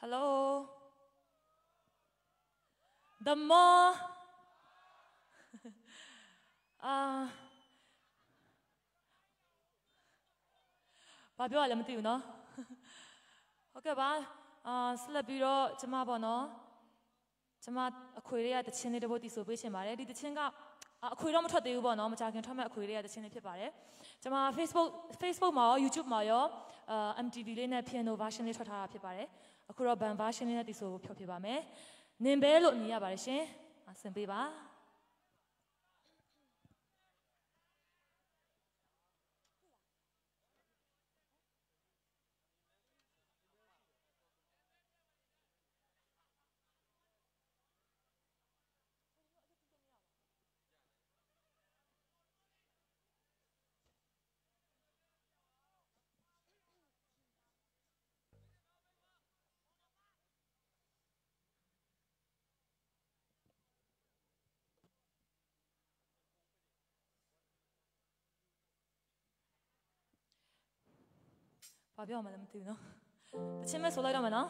Hello. The moreဘာပြောရလဲမသိဘူးနော်ဟုတ်ကဲ့ပါဆက်လက်ပြီးတော့ကျမပေါ့နော်ကျမအခွေတွေကတခြင်းလေးတစ်ပုဒ်တီးဆိုပေးချင်ပါတယ်ဒီတခြင်းကအခွေတော့မထွက်သေးဘူးပေါ့နော်မကြခင်ထွက်မဲ့အခွေတွေကတခြင်းလေးဖြစ်ပါတယ်ကျမ Facebook မှာရော YouTube မှာရောMTV လေးနဲ့ piano version လေးထွက်ထားတာဖြစ်ပါတယ်အခုတော့ band version လေးနဲ့တီးဆိုဖြောပြပါမယ်နင်ပဲလို့အမည်ရပါတယ်ရှင်ဆင်ပေးပါဘာပြောမှလည်းမသိဘူးနော်တခြင်းမဲ့ဆိုလိုက်တော့မယ်နော်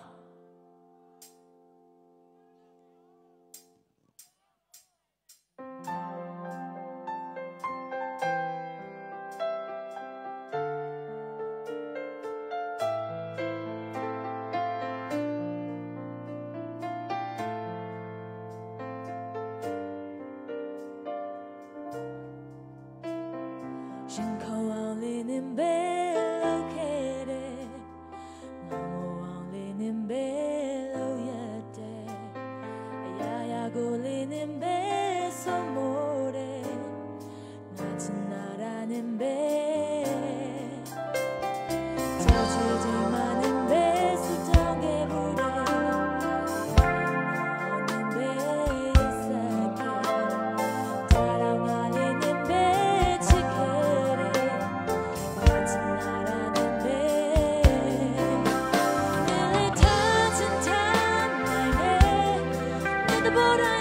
ရင်ခုန်အောင်လေးနေပဲBut